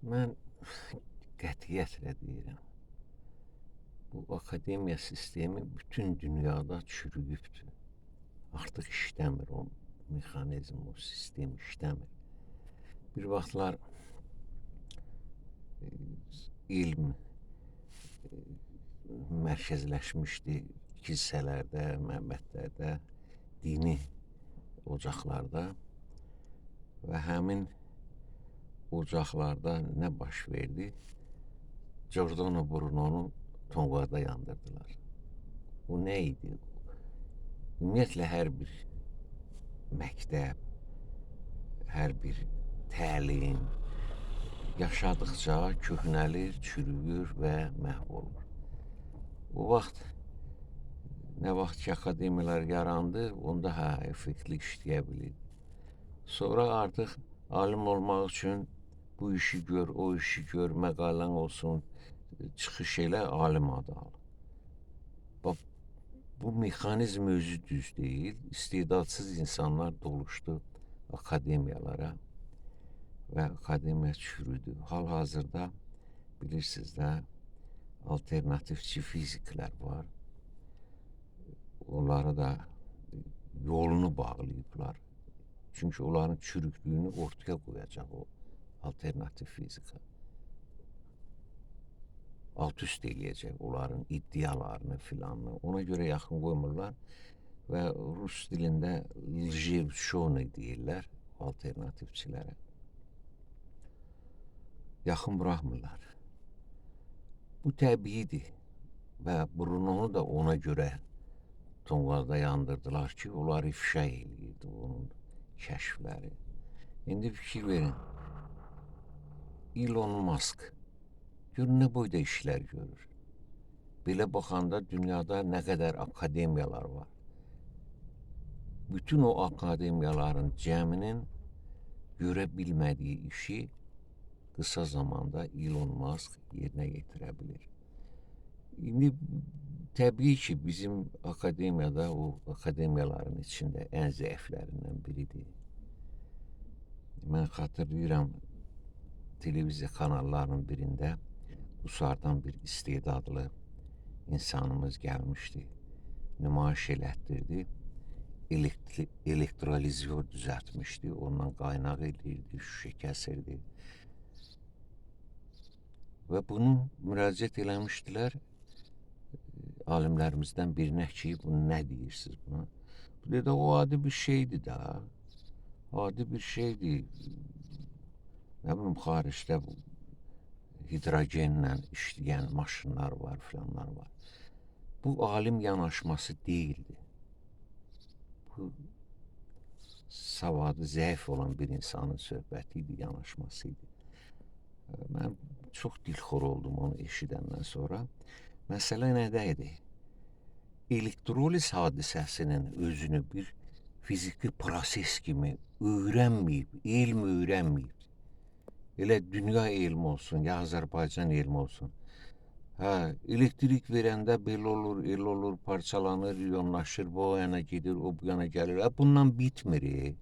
Mən qətiyyətlə deyirəm, bu akademiya sistemi bütün dünyada çürüyübdür. Artıq işləmir o mexanizm, o sistem işləmir. Bir vaxtlar elm mərkəzləşmişdi kilsələrdə, məbədlərdə, dini ocaqlarda və həmin ocaqlarda nə baş verdi? Giordano Bruno'nu tonqalda yandırdılar. Bu nə idi? Ümumiyyətlə hər bir məktəb, hər bir təlim yaşadıkça köhnəlir, çürüyür və məhv olur. O vaxt nə vaxt ki akademiyalar yarandı, onda effektli işləyə bilir. Sonra artıq alim olmaq üçün bu işi gör, o işi gör, məqalən olsun, çıxış elə, alim adı al. Bax, bu mexanizm özü düz deyil. İstedadsız insanlar doluşdu akademiyalara və akademiya çürüdü. Hal-hazırda bilirsiniz də alternatifçi fiziklər var. Onları da yolunu bağlayıblar. Çünki onların çürüklüyünü ortaya qoyacaq o alternatif fizika. Alt üst eləyəcək onların iddialarını filanını. Ona görə yaxın qoymurlar və rus dilində ljev-şoni deyirlər alternatifçilərə. Yaxın buraxmırlar. Bu təbiidir və Bruno'nu da ona görə tonqalda yandırdılar ki, onları ifşa eləyirdi onun kəşfləri. İndi fikir verin, Elon Musk gör nə boyda işlər görür. Belə baxanda dünyada nə qədər akademiyalar var. Bütün o akademiyaların cəminin görə bilmədiyi işi qısa zamanda Elon Musk yerinə yetirə bilir. İndi təbii ki, bizim akademiyada o akademiyaların içində ən zəiflərindən biridir. Mən xatırlayıram, televiziya kanallarının birində Ruslardan bir istedadlı insanımız gəlmişdi. Nümayiş elətdirdi. Elektrolizyor düzəltmişdi. Ondan qaynaq eləyirdi, şüşə kəsirdi. Və bunu müraciət eləmişdilər alimlərimizdən birinə ki, bunu nə deyirsiniz buna? Bu dedi, o adi bir şeydir da. Adi bir şeydir. Nə bilim, xaricdə hidrogenlə işləyən maşınlar var, filanlar var. Bu alim yanaşması deyildi. Bu savadı zəif olan bir insanın söhbəti idi, yanaşması idi. Mən çox dilxor oldum onu eşidəndən sonra. Məsələ nədə idi? Elektroliz hadisəsinin özünü bir fiziki proses kimi öyrənməyib, elm öyrənməyib. Elə dünya elmi olsun, ya Azərbaycan elmi olsun. Elektrik verəndə belə olur, elə olur, parçalanır, iyonlaşır, bu yana gedir, o bu yana gəlir. Bundan bitmir.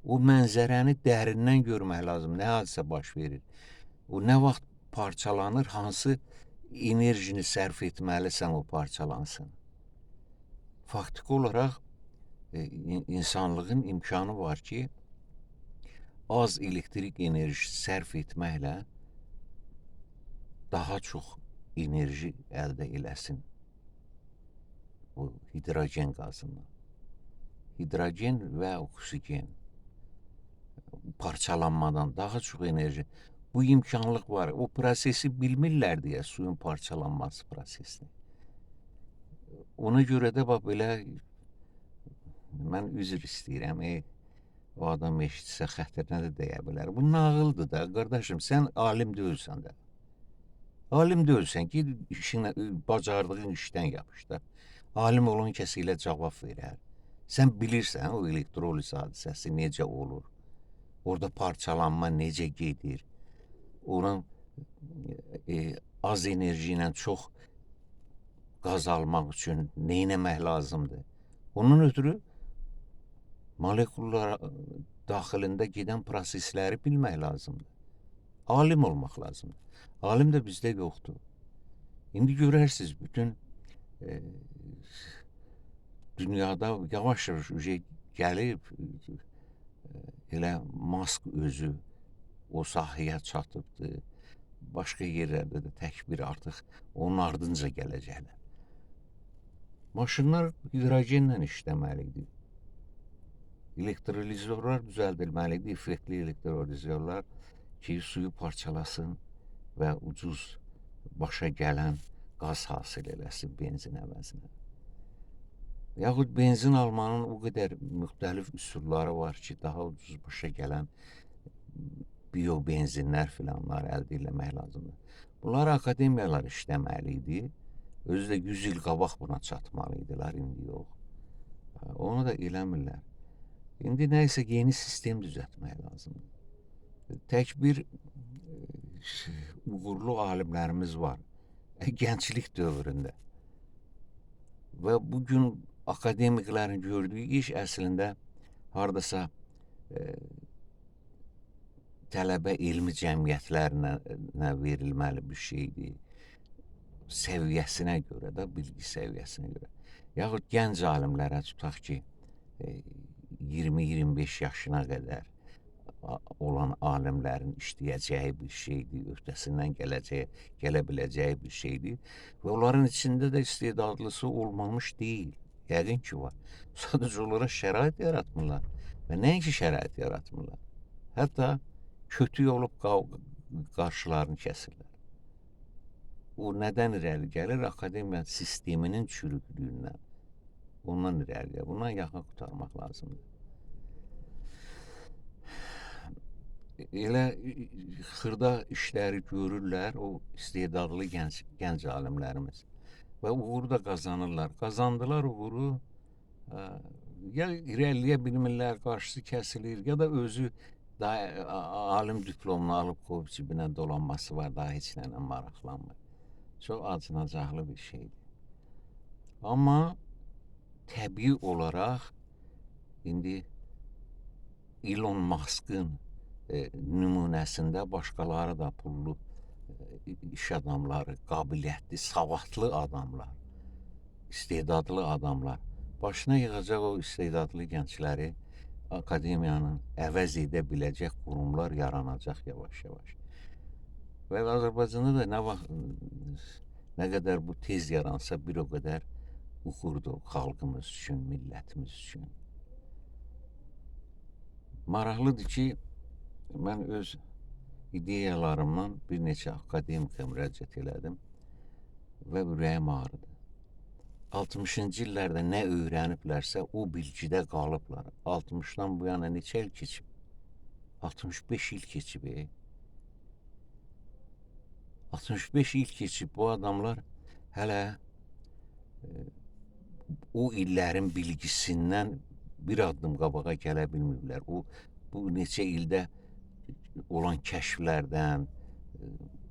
O mənzərəni dərindən görmək lazım, nə hadisə baş verir. O nə vaxt parçalanır, hansı enerjini sərf etməlisən o parçalansın. Faktiki olaraq insanlığın imkanı var ki, az elektrik enerjisi sərf etməklə daha çox enerji əldə eləsin o hidrogen qazından. Hidrogen və oksigen parçalanmadan daha çox enerji. Bu imkanlıq var. O prosesi bilmirlər deyə, suyun parçalanması prosesini. Ona görə də bax belə, mən üzr istəyirəm, o adam eşitsə xətrinə də deyə bilər. Bu nağıldır da, qardaşım, sən alim deyilsən də. Alim deyilsən ki, bacardığın işdən yapış da. Alim olan kəsi ilə cavab verər. Sən bilirsən o elektroliz hadisəsi necə olur, orada parçalanma necə gedir, onun az enerji ilə çox qaz almaq üçün nə etmək lazımdır. Onun ötürü molekullar daxilində gedən prosesləri bilmək lazımdır. Alim olmaq lazımdır. Alim də bizdə yoxdur. İndi görərsiniz bütün dünyada yavaş-yavaş gəlib elə Mask özü o sahəyə çatıbdır. Başqa yerlərdə də təkbir artıq onun ardınca gələcəklər. Maşınlar hidrogenlə işləməlidir. Elektrolizorlar düzəldilməlidir, effektli elektrolizorlar ki, suyu parçalasın və ucuz başa gələn qaz hasil eləsin benzin əvəzinə. Yaxud benzin almanın o qədər müxtəlif üsulları var ki, daha ucuz başa gələn biobenzinlər filanlar əldə eləmək lazımdır. Bunlar akademiyalar işləməli idi. Özü də 100 il qabaq buna çatmalı idilər, indi yox. Onu da eləmirlər. İndi nəysə yeni sistem düzəltmək lazımdır. Tək bir uğurlu alimlərimiz var. Gənclik dövründə. Və bugün akademiklərin gördüyü iş əslində hardasa tələbə elmi cəmiyyətlərinə verilməli bir şeydir. Səviyyəsinə görə də, bilgi səviyyəsinə görə. Yaxud gənc alimlərə tutaq ki, 20-25 yaşına qədər olan alimlərin işləyəcəyi bir şeydir, öhdəsindən gələ biləcəyi bir şeydir və onların içində də istedadlısı olmamış deyil. Yəqin ki, var. Sadəcə onlara şərait yaratmırlar və nəinki şərait yaratmırlar. Hətta kötü olub qarşılarını kəsirlər. O nədən irəli gəlir? Akademiya sisteminin çürüklüyündən. Ondan irəli gəlir. Bundan yaxın qutarmaq lazımdır. Elə xırda işləri görürlər o istedadlı gənc alimlərimiz və uğuru da qazanırlar. Qazandılar uğuru, ya irəliyə bilmirlər, qarşısı kəsilir, ya da özü daha alim diplomunu alıb qoyub cibinə dolanması var, daha heç nəylə maraqlanmır. Çox acınacaqlı bir şeydir. Amma təbii olaraq indi Elon Musk'ın nümunəsində başqaları da pullu iş adamları, qabiliyyətli, savadlı adamlar, istedadlı adamlar başına yığacaq o istedadlı gəncləri akademiyanın əvəz edə biləcək qurumlar yaranacaq yavaş-yavaş. Və Azərbaycanda da nə qədər bu tez yaransa bir o qədər uğurdur xalqımız üçün, millətimiz üçün. Maraqlıdır ki, mən öz ideyalarımdan bir neçə akademikə müraciət elədim və ürəyim ağrıdı. 60-cı illərdə nə öyrəniblərsə o bilgidə qalıblar. 60-dan bu yana neçə il keçib? 65 il keçib. 65 il keçib. Bu adamlar hələ o illərin bilgisindən bir addım qabağa gələ bilmirlər. Bu neçə ildə olan kəşflərdən,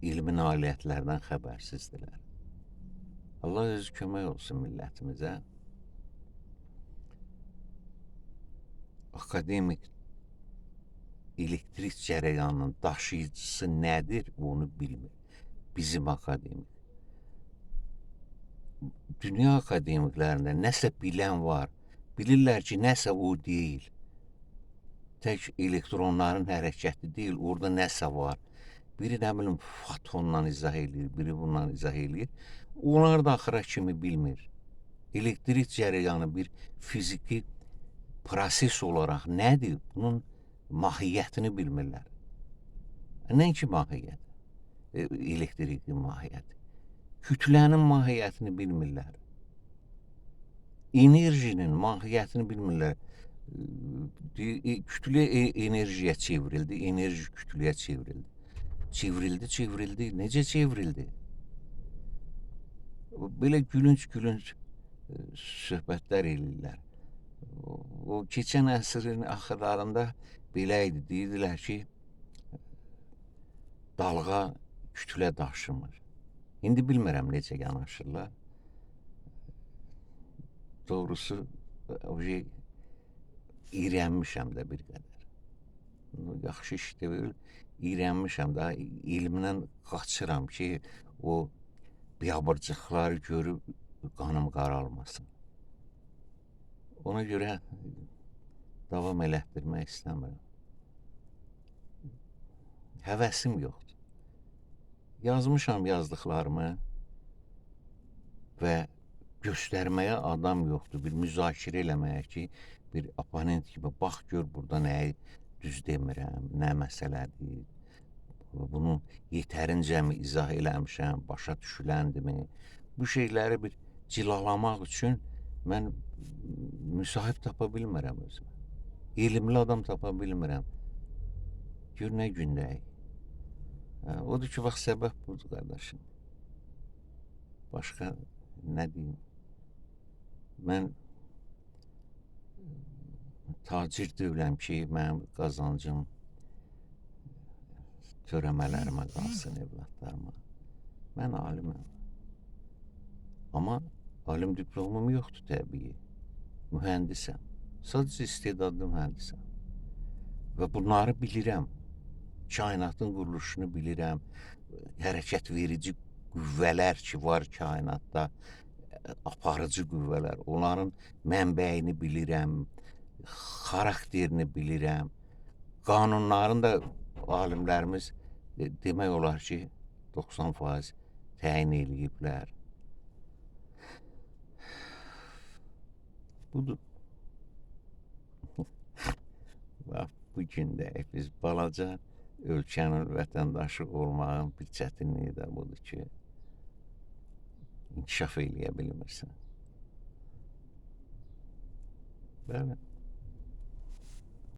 elmi nailiyyətlərdən xəbərsizdilər. Allah özü kömək olsun millətimizə. Akademik elektrik cərəyanının daşıyıcısı nədir, onu bilmir. Bizim akademik. Dünya akademiklərində nəsə bilən var. Bilirlər ki, nəsə o deyil. Tək elektronların hərəkəti deyil, orada nəsə var. Biri nə bilim fotonla izah edir, biri bundan izah edir. Onlar da axıra kimi bilmir. Elektrik cərəyanı bir fiziki proses olaraq nədir? Bunun mahiyyətini bilmirlər. Nəinki mahiyyət? Elektrikin mahiyyəti. Kütlənin mahiyyətini bilmirlər. Enerjinin mahiyyətini bilmirlər. Kütlə enerjiyə çevrildi, enerji kütləyə çevrildi. Çevrildi. Necə çevrildi? Belə gülünc söhbətlər eləyirlər. O keçən əsrin axırlarında belə idi. Deyirdilər ki, dalğa kütlə daşımır. İndi bilmirəm necə yanaşırlar. Doğrusu iyrənmişəm də bir qədər. Yaxşı iş deyil. iyrənmişəm də, elmdən qaçıram ki, o biabırçıqları görüb qanım qaralmasın. Ona görə davam elətdirmək istəmirəm. Həvəsim yoxdur. Yazmışam yazdıqlarımı və göstərməyə adam yoxdur. Bir müzakirə eləməyə ki, bir oponent kimi bax gör burada nəyi düz demirəm, nə məsələdir. Bunu yetərincəmi izah eləmişəm, başa düşüləndimi? Bu şeyləri bir cilalamaq üçün mən müsahib tapa bilmirəm özümə. Elmli adam tapa bilmirəm. Gör nə gündəyik. Odur ki, bax səbəb budur qardaşım. Başqa nə deyim? Mən tacir deyiləm ki, mənim qazancım törəmələrimə qalsın, evlatlarıma. Mən aliməm. Amma alim diplomum yoxdur təbii. Mühəndisəm. Sadəcə istedadlı mühəndisəm. Və bunları bilirəm. Kainatın quruluşunu bilirəm. Hərəkət verici qüvvələr ki var kainatda, aparıcı qüvvələr. Onların mənbəyini bilirəm. Xarakterini bilirəm. Qanunların da alimlərimiz demək olar ki, 90% təyin eləyiblər. Budur. Bax, bu gündəyik biz balaca ölkənin vətəndaşı olmağın bir çətinliyi də budur ki, inkişaf eləyə bilmirsən. Bəli.